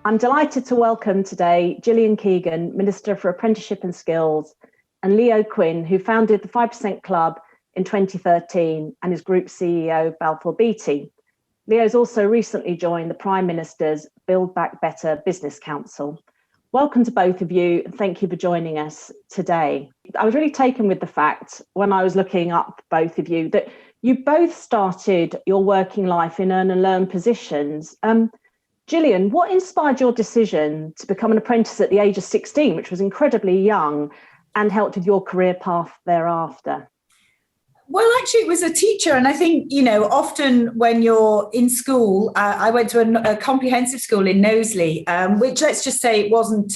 I'm delighted to welcome today Gillian Keegan, Minister for Apprenticeship and Skills, and Leo Quinn, who founded the 5% Club in 2013 and is Group CEO of Balfour Beatty. Leo's also recently joined the Prime Minister's Build Back Better Business Council. Welcome to both of you, and thank you for joining us today. I was really taken with the fact, when I was looking up both of you, that you both started your working life in earn and learn positions. Gillian, what inspired your decision to become an apprentice at the age of 16, which was incredibly young, and helped with your career path thereafter? Well, actually, it was a teacher. And I think, often when you're in school, I went to a comprehensive school in Knowsley, which, let's just say, it wasn't,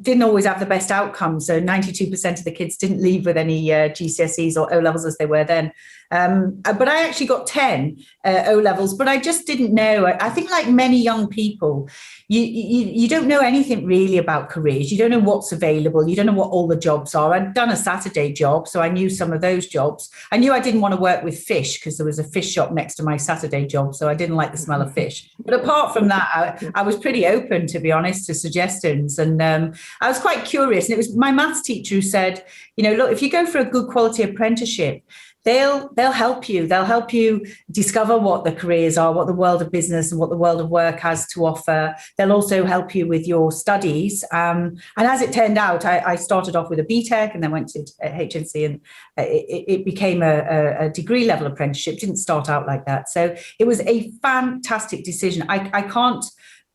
didn't always have the best outcomes. So 92% of the kids didn't leave with any GCSEs or O-levels as they were then. But I actually got 10 O-levels, but I just didn't know. I think, like many young people, you don't know anything really about careers. You don't know what's available. You don't know what all the jobs are. I'd done a Saturday job, so I knew some of those jobs. I knew I didn't want to work with fish because there was a fish shop next to my Saturday job, so I didn't like the smell of fish. But apart from that, I was pretty open, to be honest, to suggestions. And I was quite curious. And it was my maths teacher who said, look, if you go for a good quality apprenticeship, they'll help you. They'll help you discover what the careers are, what the world of business and what the world of work has to offer. They'll also help you with your studies. And as it turned out, I started off with a BTEC and then went to HNC, and it became a degree level apprenticeship. It didn't start out like that. So it was a fantastic decision. I can't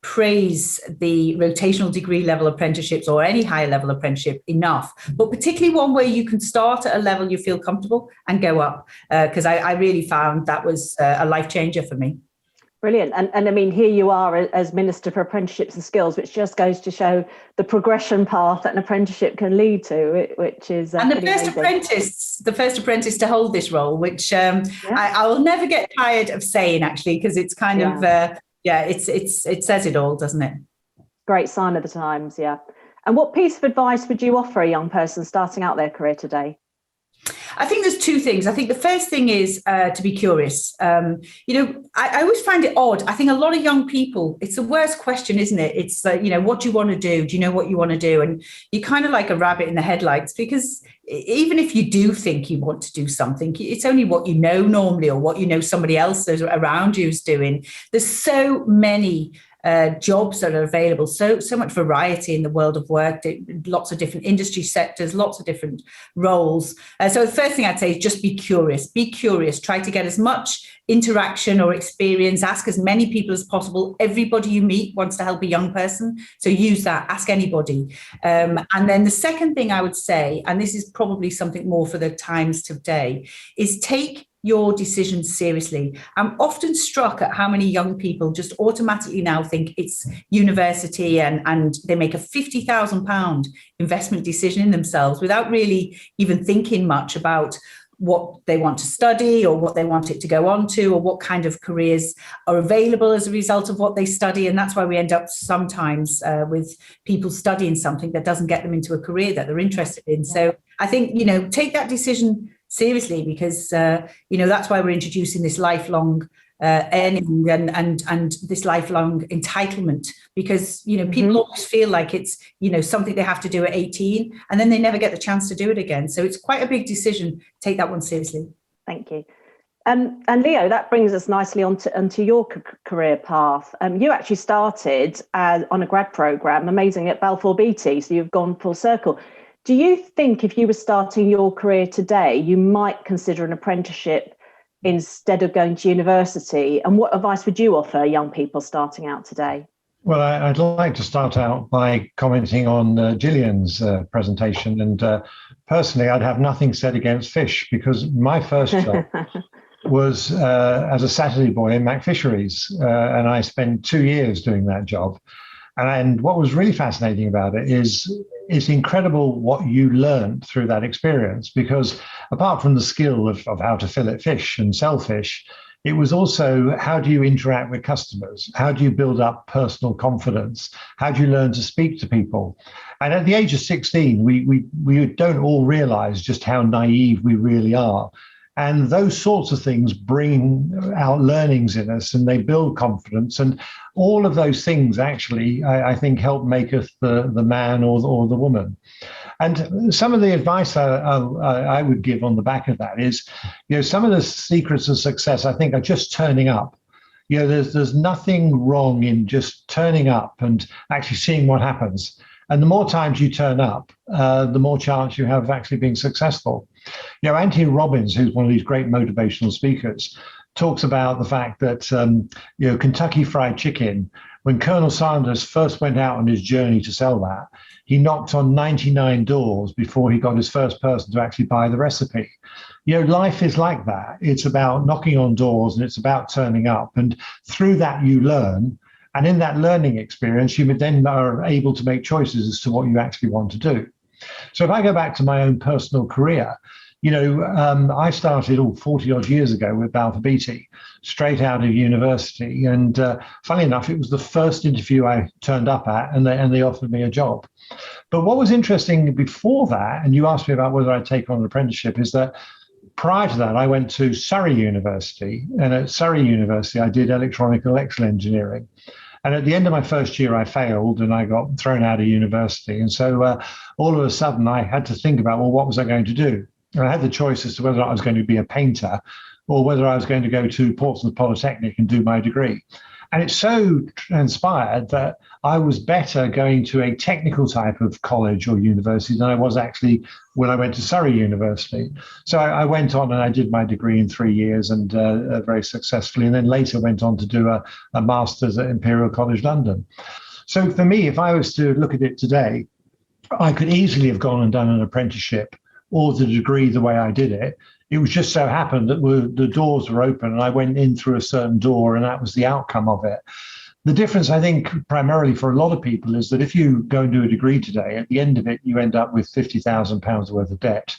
praise the rotational degree level apprenticeships or any higher level apprenticeship enough, but particularly one where you can start at a level you feel comfortable and go up, because I really found that was a life changer for me. Brilliant. And I mean, here you are as Minister for Apprenticeships and Skills, which just goes to show the progression path that an apprenticeship can lead to, which is and the first apprentice to hold this role, which I will never get tired of saying, actually, because it's kind of it says it all, doesn't it? Great sign of the times, yeah. And what piece of advice would you offer a young person starting out their career today? I think there's two things. I think the first thing is to be curious. I always find it odd. I think a lot of young people, it's the worst question, isn't it? It's what do you want to do? Do you know what you want to do? And you're kind of like a rabbit in the headlights, because even if you do think you want to do something, it's only what you know normally, or what somebody else around you is doing. There's so many jobs that are available, so much variety in the world of work, lots of different industry sectors, lots of different roles. So the first thing I'd say is just be curious, try to get as much interaction or experience, ask as many people as possible. Everybody you meet wants to help a young person, so use that, ask anybody. And then the second thing I would say, and this is probably something more for the times today, is take your decisions seriously. I'm often struck at how many young people just automatically now think it's university, and they make a £50,000 investment decision in themselves without really even thinking much about what they want to study or what they want it to go on to, or what kind of careers are available as a result of what they study. And that's why we end up sometimes with people studying something that doesn't get them into a career that they're interested in. So I think, take that decision seriously, because that's why we're introducing this lifelong earning and this lifelong entitlement, because people always feel like it's something they have to do at 18, and then they never get the chance to do it again. So it's quite a big decision. Take that one seriously. Thank you. And Leo, that brings us nicely onto your career path. You actually started on a grad programme, amazing, at Balfour Beatty, so you've gone full circle. Do you think if you were starting your career today, you might consider an apprenticeship instead of going to university? And what advice would you offer young people starting out today? Well, I'd like to start out by commenting on Gillian's presentation. And personally, I'd have nothing said against fish, because my first job was as a Saturday boy in Mac Fisheries. And I spent 2 years doing that job. And what was really fascinating about it is it's incredible what you learned through that experience, because apart from the skill of how to fillet fish and sell fish, it was also, how do you interact with customers? How do you build up personal confidence? How do you learn to speak to people? And at the age of 16, we don't all realize just how naive we really are. And those sorts of things bring out learnings in us, and they build confidence. And all of those things actually, I think, help make us the man or the woman. And some of the advice I would give on the back of that is, some of the secrets of success, I think, are just turning up. There's nothing wrong in just turning up and actually seeing what happens. And the more times you turn up, the more chance you have of actually being successful. Anthony Robbins, who's one of these great motivational speakers, talks about the fact that, Kentucky Fried Chicken, when Colonel Sanders first went out on his journey to sell that, he knocked on 99 doors before he got his first person to actually buy the recipe. Life is like that. It's about knocking on doors, and it's about turning up. And through that, you learn. And in that learning experience, you then are able to make choices as to what you actually want to do. So if I go back to my own personal career, I started 40 odd years ago with Balfour Beatty, straight out of university. And funny enough, it was the first interview I turned up at, and they offered me a job. But what was interesting before that, and you asked me about whether I'd take on an apprenticeship, is that prior to that, I went to Surrey University. And at Surrey University, I did electronic and electrical engineering. And at the end of my first year, I failed and I got thrown out of university. And so all of a sudden, I had to think about, well, what was I going to do? And I had the choice as to whether I was going to be a painter or whether I was going to go to Portsmouth Polytechnic and do my degree. And it so transpired that I was better going to a technical type of college or university than I was actually when I went to Surrey University. So I went on and I did my degree in 3 years, and very successfully, and then later went on to do a master's at Imperial College London. So for me, if I was to look at it today, I could easily have gone and done an apprenticeship or the degree the way I did it. It was just so happened that the doors were open and I went in through a certain door, and that was the outcome of it. The difference, I think, primarily for a lot of people is that if you go and do a degree today, at the end of it, you end up with £50,000 worth of debt.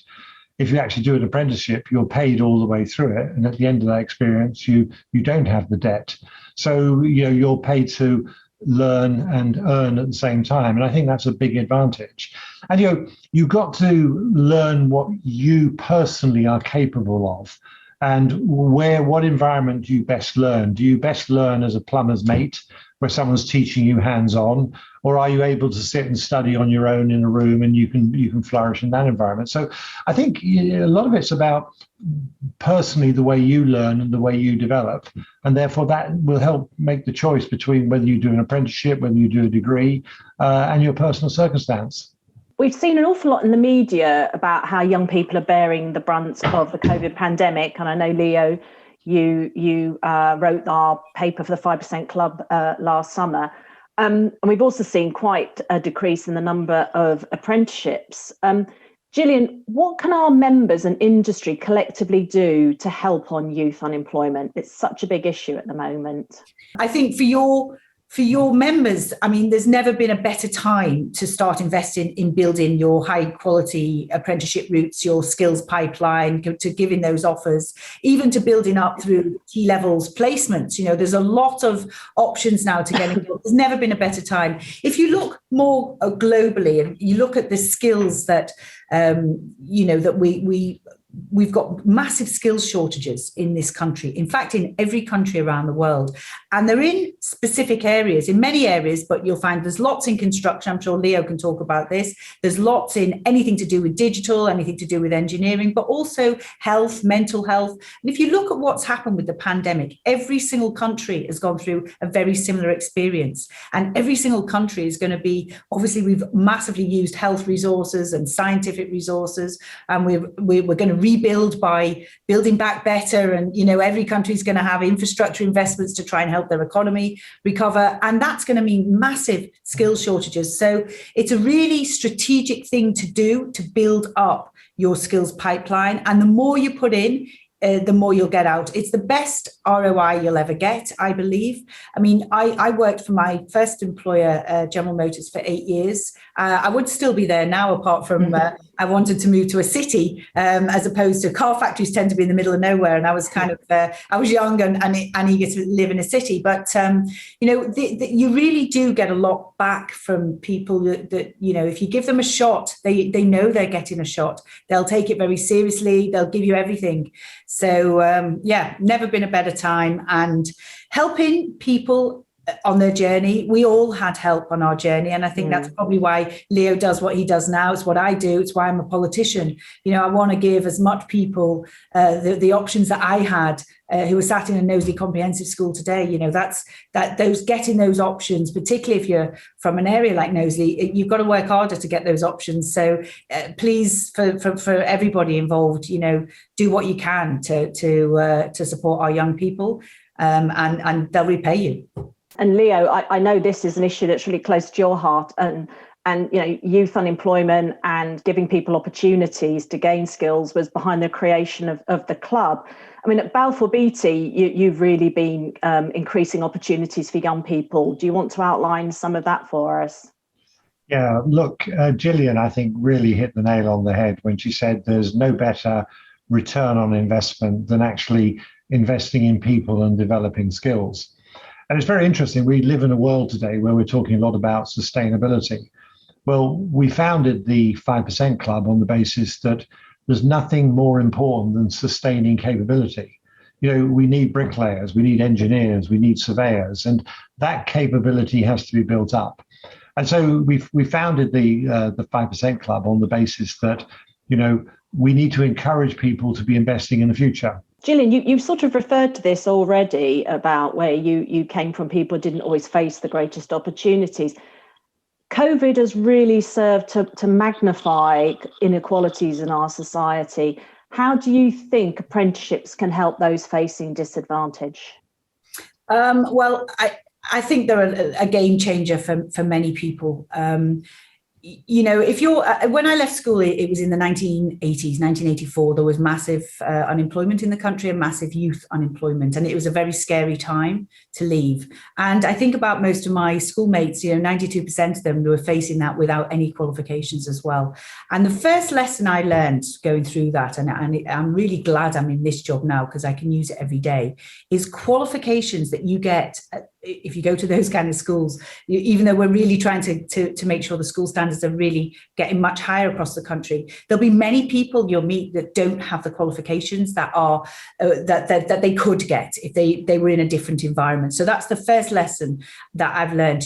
If you actually do an apprenticeship, you're paid all the way through it. And at the end of that experience, you don't have the debt. So you're paid to learn and earn at the same time. And I think that's a big advantage. And you've got to learn what you personally are capable of, and what environment do you best learn? Do you best learn as a plumber's mate, where someone's teaching you hands-on, or are you able to sit and study on your own in a room and you can flourish in that environment? So I think a lot of it's about personally the way you learn and the way you develop, and therefore that will help make the choice between whether you do an apprenticeship, whether you do a degree, and your personal circumstance. We've seen an awful lot in the media about how young people are bearing the brunt of the COVID pandemic. And I know, Leo, you wrote our paper for the 5% Club last summer. And we've also seen quite a decrease in the number of apprenticeships. Gillian, what can our members and industry collectively do to help on youth unemployment? It's such a big issue at the moment. I think for your members, I mean, there's never been a better time to start investing in building your high quality apprenticeship routes, your skills pipeline, to giving those offers, even to building up through key levels placements. There's a lot of options now to get involved. There's never been a better time. If you look more globally and you look at the skills that, that we've got massive skills shortages in this country, in fact, in every country around the world. And they're in specific areas, in many areas, but you'll find there's lots in construction. I'm sure Leo can talk about this. There's lots in anything to do with digital, anything to do with engineering, but also health, mental health. And if you look at what's happened with the pandemic, every single country has gone through a very similar experience. And every single country is going to be, obviously, we've massively used health resources and scientific resources, and we're going to rebuild by building back better. And, every country is going to have infrastructure investments to try and help their economy recover. And that's going to mean massive skills shortages. So it's a really strategic thing to do to build up your skills pipeline. And the more you put in, the more you'll get out. It's the best ROI you'll ever get, I believe. I mean, I worked for my first employer, General Motors, for 8 years. I would still be there now, apart from I wanted to move to a city, as opposed to car factories tend to be in the middle of nowhere. And I was kind of, I was young and eager to live in a city. But, you really do get a lot back from people that, if you give them a shot, they know they're getting a shot. They'll take it very seriously. They'll give you everything. So, never been a better time. And helping people on their journey. We all had help on our journey. And I think that's probably why Leo does what he does now. It's what I do. It's why I'm a politician. I want to give as much people the options that I had, who are sat in a Knowsley Comprehensive School today. Those getting those options, particularly if you're from an area like Knowsley, you've got to work harder to get those options. So please, for everybody involved, do what you can to support our young people, and they'll repay you. And Leo, I know this is an issue that's really close to your heart, and youth unemployment and giving people opportunities to gain skills was behind the creation of the club. I mean, at Balfour Beatty, you've really been increasing opportunities for young people. Do you want to outline some of that for us? Yeah, look, Gillian, I think, really hit the nail on the head when she said there's no better return on investment than actually investing in people and developing skills. And it's very interesting. We live in a world today where we're talking a lot about sustainability. Well, we founded the 5% Club on the basis that there's nothing more important than sustaining capability. We need bricklayers, we need engineers, we need surveyors, and that capability has to be built up. And so we founded the 5% Club on the basis that, we need to encourage people to be investing in the future. Gillian, you've sort of referred to this already about where you came from, people who didn't always face the greatest opportunities. COVID has really served to magnify inequalities in our society. How do you think apprenticeships can help those facing disadvantage? Well, I think they're a game changer for many people. If you're, when I left school, it was in the 1980s, 1984, there was massive unemployment in the country and massive youth unemployment. And it was a very scary time to leave. And I think about most of my schoolmates, 92% of them were facing that without any qualifications as well. And the first lesson I learned going through that, and I'm really glad I'm in this job now because I can use it every day, is qualifications that you get if you go to those kind of schools, even though we're really trying to make sure the school standards are really getting much higher across the country, there'll be many people you'll meet that don't have the qualifications that are that they could get if they were in a different environment. So that's the first lesson that I've learned,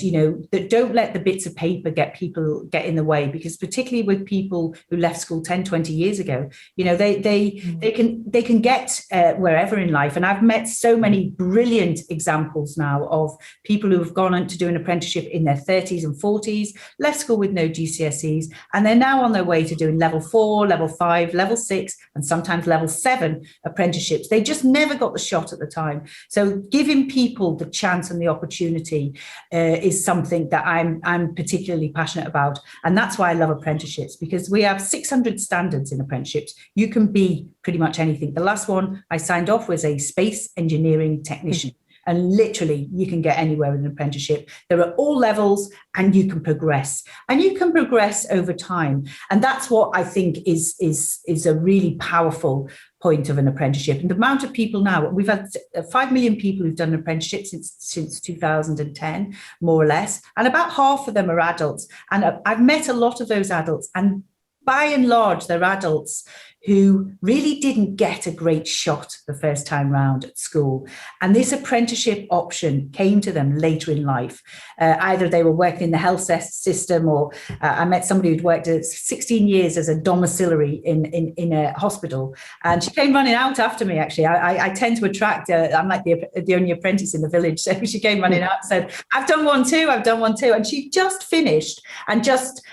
that don't let the bits of paper get in the way, because particularly with people who left school 10, 20 years ago, they can get wherever in life. And I've met so many brilliant examples now of people who have gone on to do an apprenticeship in their 30s and 40s, left school with no GCSEs, and they're now on their way to doing level 4, level 5, level 6, and sometimes level 7 apprenticeships. They just never got the shot at the time. So giving people the chance and the opportunity is something that I'm particularly passionate about. And that's why I love apprenticeships, because we have 600 standards in apprenticeships. You can be pretty much anything. The last one I signed off was a space engineering technician. And literally, you can get anywhere with an apprenticeship. There are all levels, and you can progress. And you can progress over time. And that's what I think is a really powerful point of an apprenticeship. And the amount of people now, we've had 5 million people who've done an apprenticeship since 2010, more or less. And about half of them are adults. And I've met a lot of those adults. And by and large, they're adults who really didn't get a great shot the first time round at school. And this apprenticeship option came to them later in life. Either they were working in the health system, or I met somebody who'd worked 16 years as a domiciliary in a hospital. And she came running out after me, actually. I tend to attract, I'm like the only apprentice in the village. So she came running out and said, I've done one too. And she just finished and just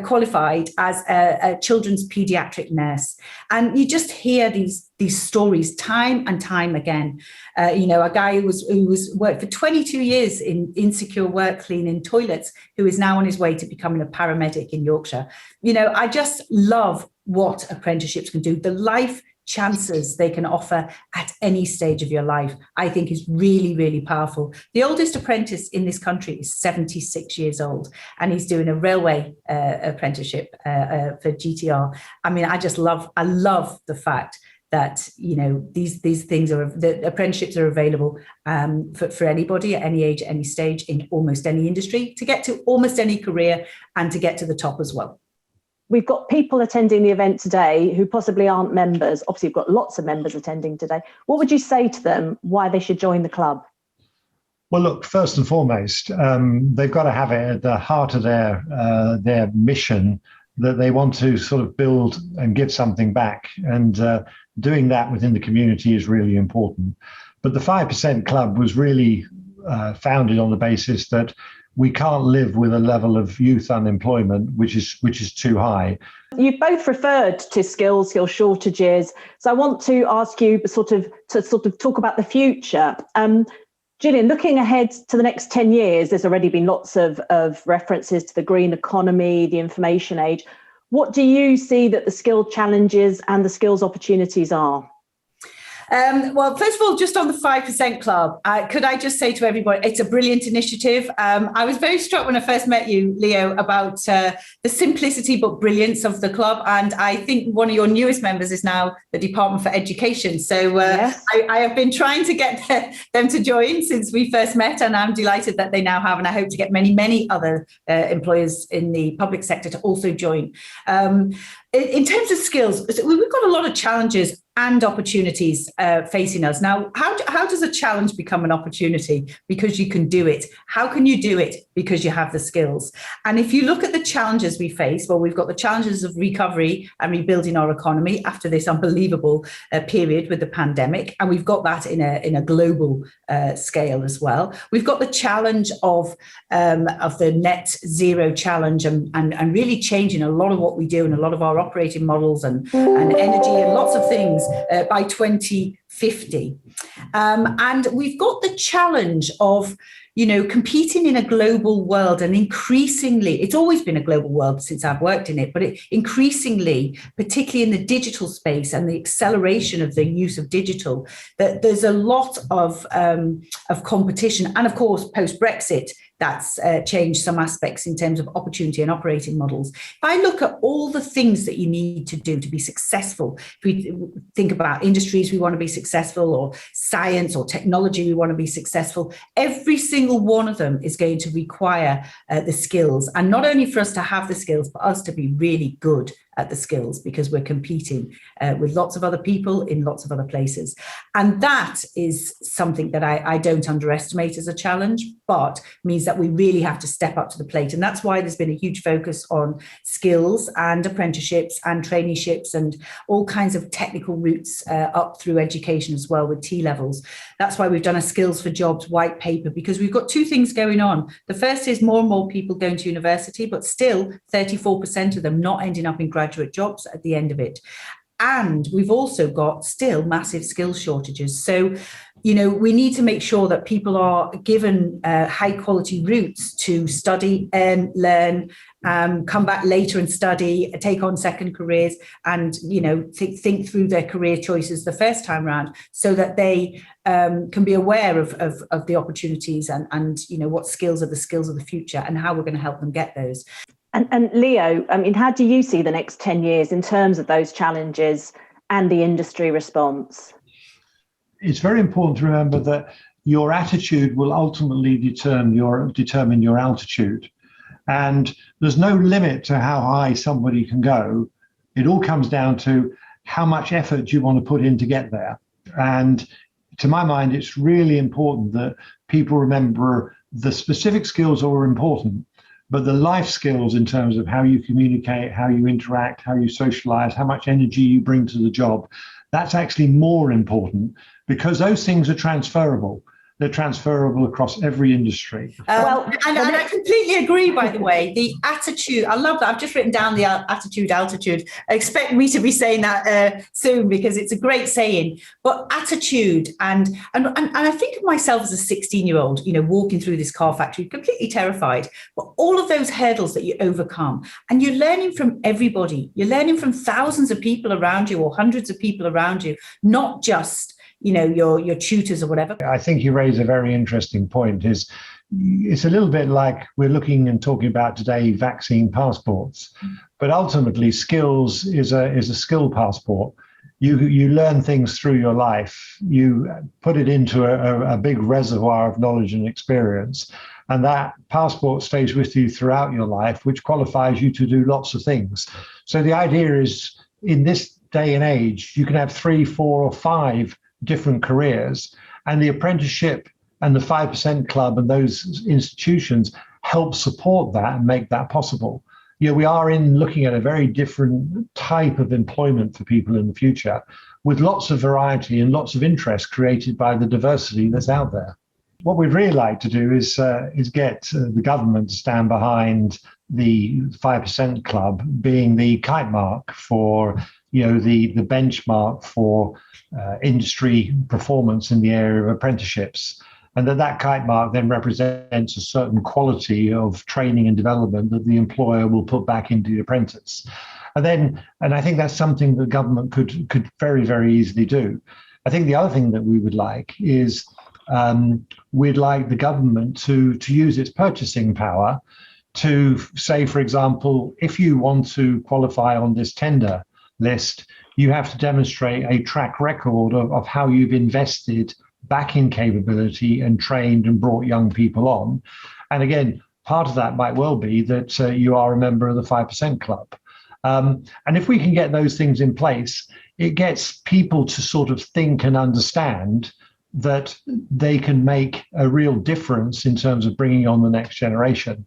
qualified as a children's paediatric nurse. And you just hear these stories time and time again. A guy who was worked for 22 years in insecure work cleaning toilets, who is now on his way to becoming a paramedic in Yorkshire. I just love what apprenticeships can do. The life chances they can offer at any stage of your life, I think is really, really powerful. The oldest apprentice in this country is 76 years old, and he's doing a railway apprenticeship for GTR. I mean, I love the fact that, you know, these things the apprenticeships are available for anybody at any age, at any stage, in almost any industry, to get to almost any career and to get to the top as well. We've got people attending the event today who possibly aren't members. Obviously, we've got lots of members attending today. What would you say to them why they should join the club? Well, look, first and foremost, they've got to have it at the heart of their mission, that they want to sort of build and give something back. And doing that within the community is really important. But the 5% Club was really founded on the basis that we can't live with a level of youth unemployment which is too high. You've both referred to skill shortages. So I want to ask you to sort of talk about the future. Gillian, looking ahead to the next 10 years, there's already been lots of references to the green economy, the information age. What do you see that the skill challenges and the skills opportunities are? Well, first of all, just on the 5% Club, could I just say to everybody, it's a brilliant initiative. I was very struck when I first met you, Leo, about the simplicity but brilliance of the club. And I think one of your newest members is now the Department for Education. So yes. I have been trying to get them to join since we first met, and I'm delighted that they now have, and I hope to get many, many other employers in the public sector to also join. In terms of skills, we've got a lot of challenges and opportunities facing us. Now, how does a challenge become an opportunity? Because you can do it. How can you do it? Because you have the skills. And if you look at the challenges we face, well, we've got the challenges of recovery and rebuilding our economy after this unbelievable period with the pandemic. And we've got that in a global scale as well. We've got the challenge of the net zero challenge and really changing a lot of what we do and a lot of our operating models and energy and lots of things by 2050. And we've got the challenge of, you know, competing in a global world, and increasingly, it's always been a global world since I've worked in it, but increasingly, particularly in the digital space and the acceleration of the use of digital, that there's a lot of competition. And of course, post-Brexit, that's changed some aspects in terms of opportunity and operating models. If I look at all the things that you need to do to be successful, if we think about industries we want to be successful, or science or technology we want to be successful, every single one of them is going to require the skills. And not only for us to have the skills, but us to be really good at the skills, because we're competing with lots of other people in lots of other places. And that is something that I don't underestimate as a challenge, but means that we really have to step up to the plate. And that's why there's been a huge focus on skills and apprenticeships and traineeships and all kinds of technical routes up through education as well with T-levels. That's why we've done a Skills for Jobs white paper, because we've got two things going on. The first is more and more people going to university, but still 34% of them not ending up in graduate jobs at the end of it. And we've also got still massive skills shortages. So, you know, we need to make sure that people are given high quality routes to study and learn, come back later and study, take on second careers, and, you know, think through their career choices the first time round, so that they can be aware of the opportunities and, you know, what skills are the skills of the future and how we're going to help them get those. And Leo, I mean, how do you see the next 10 years in terms of those challenges and the industry response? It's very important to remember that your attitude will ultimately determine your altitude. And there's no limit to how high somebody can go. It all comes down to how much effort you want to put in to get there. And to my mind, it's really important that people remember the specific skills are important, but the life skills in terms of how you communicate, how you interact, how you socialize, how much energy you bring to the job, that's actually more important, because those things are transferable. they're transferable across every industry. And I completely agree, by the way. The attitude, I love that. I've just written down the attitude, altitude. Expect me to be saying that soon, because it's a great saying. But attitude, and I think of myself as a 16-year-old, walking through this car factory, completely terrified. But all of those hurdles that you overcome, and you're learning from everybody. You're learning from thousands of people around you, or hundreds of people around you, not just your tutors or whatever. I think you raise a very interesting point. It's a little bit like we're looking and talking about today vaccine passports, but ultimately skills is a skill passport. You learn things through your life. You put it into a big reservoir of knowledge and experience, and that passport stays with you throughout your life, which qualifies you to do lots of things. So the idea is, in this day and age, you can have 3, 4, or 5 different careers, and the apprenticeship and the 5% club and those institutions help support that and make that possible. We are looking at a very different type of employment for people in the future, with lots of variety and lots of interest created by the diversity that's out there. What we'd really like to do is get the government to stand behind the 5% club being the kite mark for the benchmark for industry performance in the area of apprenticeships, and that kite mark then represents a certain quality of training and development that the employer will put back into the apprentice. And I think that's something the government could very, very easily do. I think the other thing that we would like is we'd like the government to use its purchasing power to say, for example, if you want to qualify on this tender list, you have to demonstrate a track record of how you've invested back in capability and trained and brought young people on. And again, part of that might well be that you are a member of the 5% club. And if we can get those things in place, it gets people to sort of think and understand that they can make a real difference in terms of bringing on the next generation.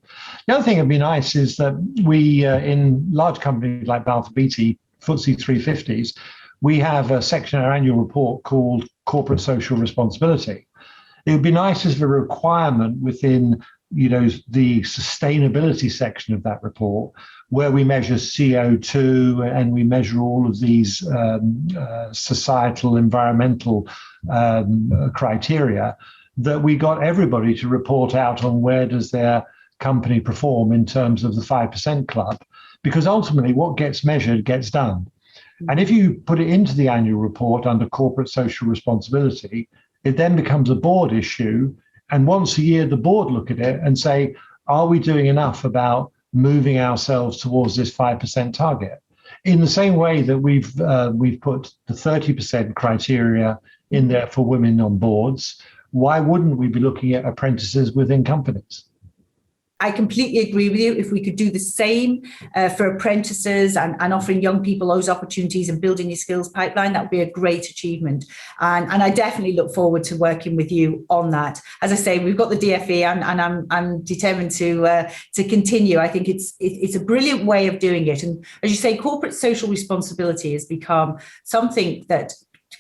The other thing that'd be nice is that we, in large companies like Balfour Beatty, FTSE 350s, we have a section in our annual report called Corporate Social Responsibility. It would be nice as a requirement within the sustainability section of that report, where we measure CO2 and we measure all of these societal, environmental criteria, that we got everybody to report out on where does their company perform in terms of the 5% club, because ultimately what gets measured gets done. And if you put it into the annual report under corporate social responsibility, it then becomes a board issue. And once a year, the board look at it and say, are we doing enough about moving ourselves towards this 5% target? In the same way that we've put the 30% criteria in there for women on boards, why wouldn't we be looking at apprentices within companies? I completely agree with you. If we could do the same for apprentices and offering young people those opportunities and building your skills pipeline, that would be a great achievement. And I definitely look forward to working with you on that. As I say, we've got the DFE, and I'm determined to continue. I think it's a brilliant way of doing it. And as you say, corporate social responsibility has become something that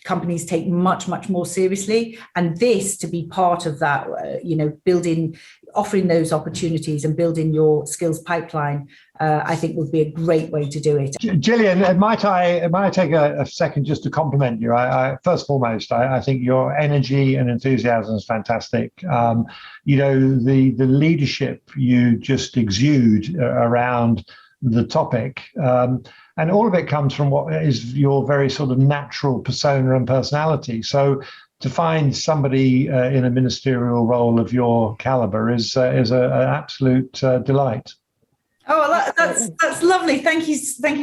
companies take much, much more seriously. And this to be part of that, offering those opportunities and building your skills pipeline, I think would be a great way to do it. Gillian, might I take a second just to compliment you? First and foremost, I think your energy and enthusiasm is fantastic. The leadership you just exude around the topic, and all of it comes from what is your very sort of natural persona and personality. So to find somebody in a ministerial role of your caliber is an absolute delight. Oh, well, that's lovely. Thank you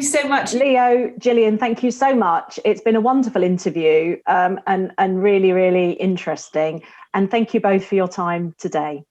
so much, Leo. Gillian, thank you so much. It's been a wonderful interview and really, really interesting. And thank you both for your time today.